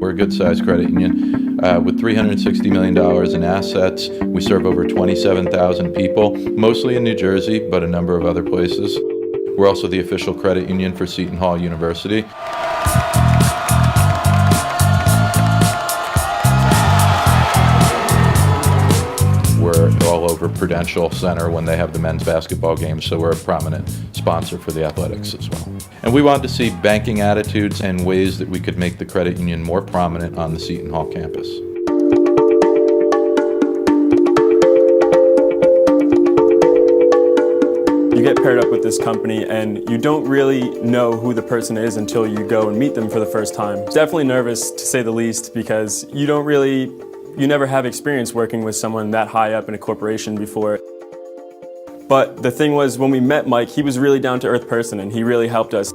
We're a good-sized credit union with $360 million in assets. We serve over 27,000 people, mostly in New Jersey, but a number of other places. We're also the official credit union for Seton Hall University. We're all over Prudential Center when they have the men's basketball games, so we're a prominent sponsor for the athletics as well. And we wanted to see banking attitudes and ways that we could make the credit union more prominent on the Seton Hall campus. You get paired up with this company and you don't really know who the person is until you go and meet them for the first time. Definitely nervous, to say the least, because you never have experience working with someone that high up in a corporation before. But the thing was, when we met Mike, he was a really down-to-earth person and he really helped us.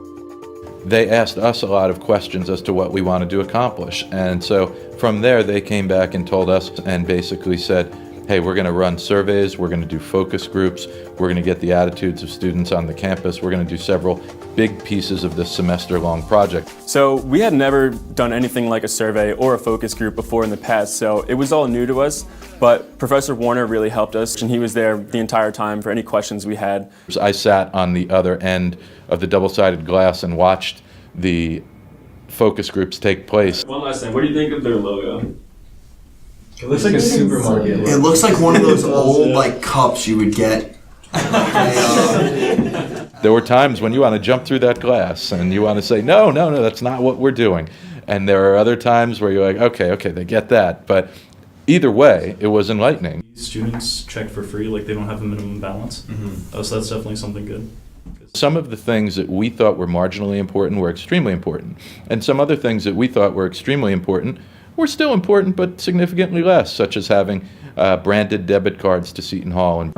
They asked us a lot of questions as to what we wanted to accomplish. And so from there, they came back and told us and basically said, hey, we're going to run surveys, we're going to do focus groups, we're going to get the attitudes of students on the campus, we're going to do several big pieces of this semester-long project. So we had never done anything like a survey or a focus group before in the past, so it was all new to us, but Professor Warner really helped us, and he was there the entire time for any questions we had. I sat on the other end of the double-sided glass and watched the focus groups take place. One last thing, what do you think of their logo? It looks like a supermarket. It looks like one of those old cups you would get. There were times when you want to jump through that glass and you want to say, no, that's not what we're doing. And there are other times where you're like, okay, they get that. But either way, it was enlightening. Students check for free, like they don't have a minimum balance. So that's definitely something good. Some of the things that we thought were marginally important were extremely important. And some other things that we thought were extremely important were still important, but significantly less, such as having branded debit cards to Seton Hall. And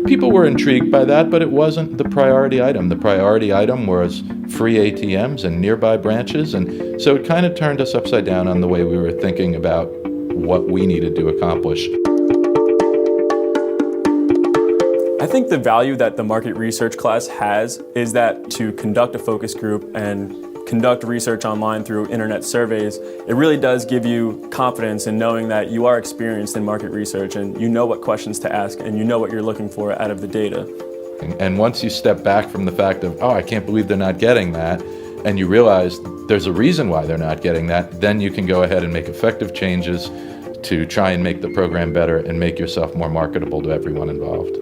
people were intrigued by that, but it wasn't the priority item. The priority item was free ATMs and nearby branches, and so it kind of turned us upside down on the way we were thinking about what we needed to accomplish. I think the value that the market research class has is that to conduct a focus group and conduct research online through internet surveys, it really does give you confidence in knowing that you are experienced in market research and you know what questions to ask and you know what you're looking for out of the data. And once you step back from the fact of, I can't believe they're not getting that, and you realize there's a reason why they're not getting that, then you can go ahead and make effective changes to try and make the program better and make yourself more marketable to everyone involved.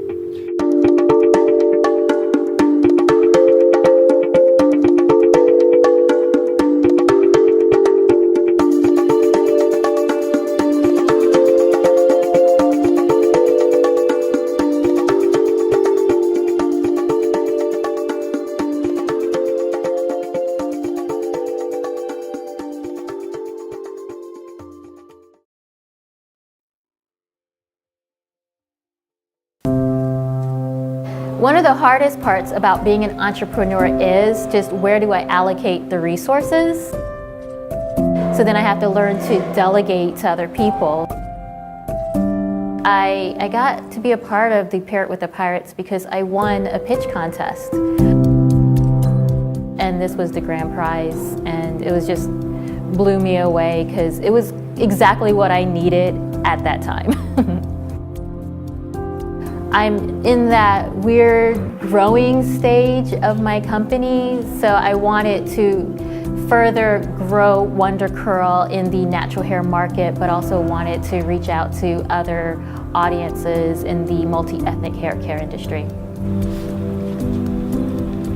One of the hardest parts about being an entrepreneur is just where do I allocate the resources? So then I have to learn to delegate to other people. I got to be a part of the Parrot with the Pirates because I won a pitch contest. And this was the grand prize, and it was just blew me away because it was exactly what I needed at that time. I'm in that weird growing stage of my company, so I wanted to further grow Wondercurl in the natural hair market, but also wanted to reach out to other audiences in the multi-ethnic hair care industry.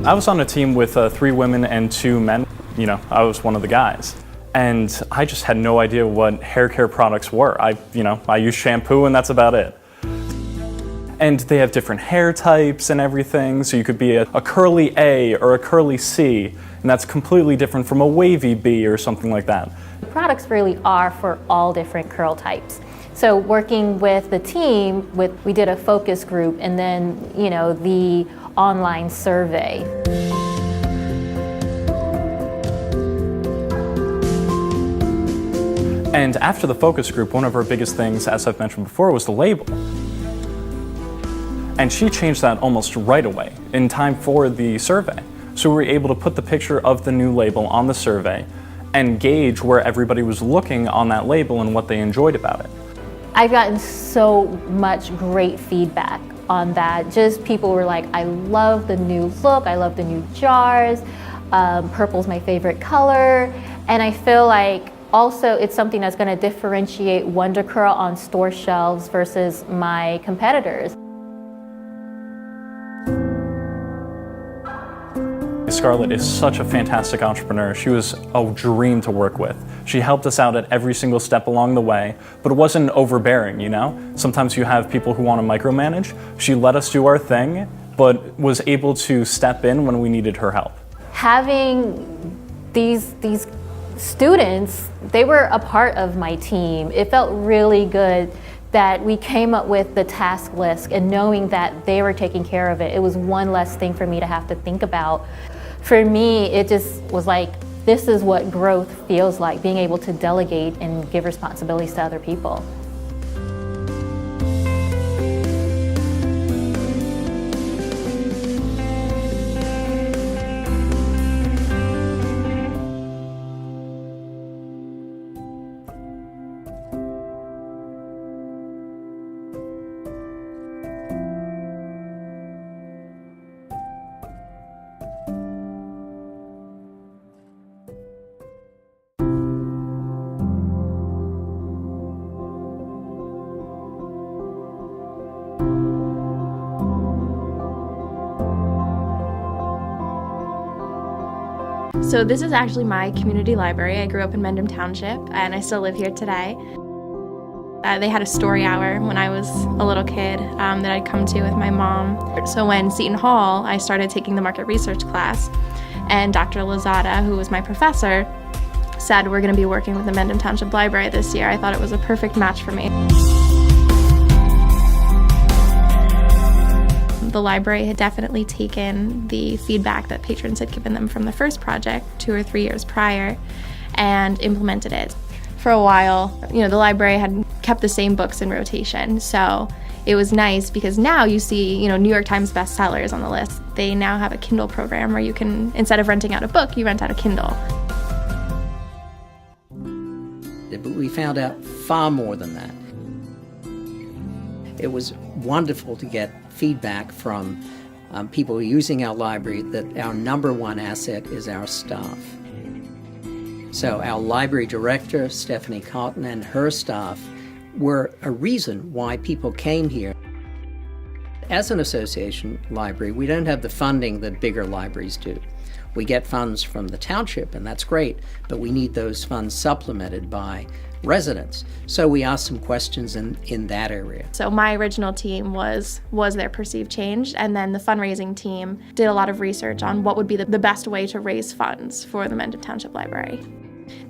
I was on a team with 3 women and 2 men. I was one of the guys. And I just had no idea what hair care products were. I use shampoo and that's about it. And they have different hair types and everything, so you could be a curly A or a curly C, and that's completely different from a wavy B or something like that. The products really are for all different curl types. So working with the team, we did a focus group and then, the online survey. And after the focus group, one of our biggest things, as I've mentioned before, was the label. And she changed that almost right away, in time for the survey. So we were able to put the picture of the new label on the survey and gauge where everybody was looking on that label and what they enjoyed about it. I've gotten so much great feedback on that. Just people were like, I love the new look, I love the new jars, purple's my favorite color, and I feel like also it's something that's going to differentiate Wondercurl on store shelves versus my competitors. Scarlett is such a fantastic entrepreneur. She was a dream to work with. She helped us out at every single step along the way, but it wasn't overbearing, you know? Sometimes you have people who want to micromanage. She let us do our thing, but was able to step in when we needed her help. Having these students, they were a part of my team. It felt really good that we came up with the task list and knowing that they were taking care of it. It was one less thing for me to have to think about. For me, it just was like, this is what growth feels like, being able to delegate and give responsibilities to other people. So this is actually my community library. I grew up in Mendham Township and I still live here today. They had a story hour when I was a little kid that I'd come to with my mom. So when Seton Hall, I started taking the market research class, and Dr. Lozada, who was my professor, said we're going to be working with the Mendham Township Library this year. I thought it was a perfect match for me. The library had definitely taken the feedback that patrons had given them from the first project 2 or 3 years prior and implemented it. For a while, the library had kept the same books in rotation, so it was nice because now you see, New York Times bestsellers on the list. They now have a Kindle program where you can, instead of renting out a book, you rent out a Kindle. But we found out far more than that. It was wonderful to get feedback from people using our library that our number one asset is our staff. So our library director, Stephanie Cotton, and her staff were a reason why people came here. As an association library, we don't have the funding that bigger libraries do. We get funds from the township, and that's great, but we need those funds supplemented by residents. So we asked some questions in that area. So my original team was there perceived change, and then the fundraising team did a lot of research on what would be the best way to raise funds for the Mendham Township Library.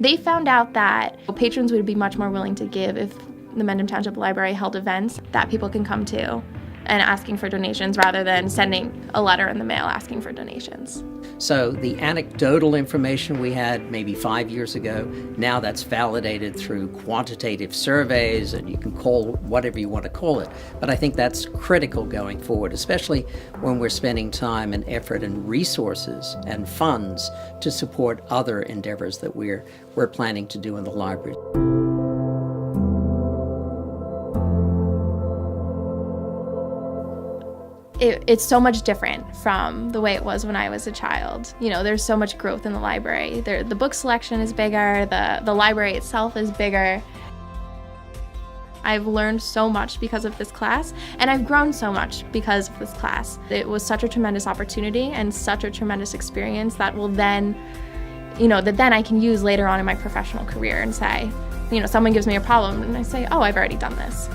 They found out that patrons would be much more willing to give if the Mendham Township Library held events that people can come to and asking for donations rather than sending a letter in the mail asking for donations. So the anecdotal information we had maybe 5 years ago, now that's validated through quantitative surveys, and you can call whatever you want to call it. But I think that's critical going forward, especially when we're spending time and effort and resources and funds to support other endeavors that we're planning to do in the library. It's so much different from the way it was when I was a child. There's so much growth in the library. The book selection is bigger, the library itself is bigger. I've learned so much because of this class, and I've grown so much because of this class. It was such a tremendous opportunity and such a tremendous experience that will then, that then I can use later on in my professional career and say, someone gives me a problem and I say, oh, I've already done this.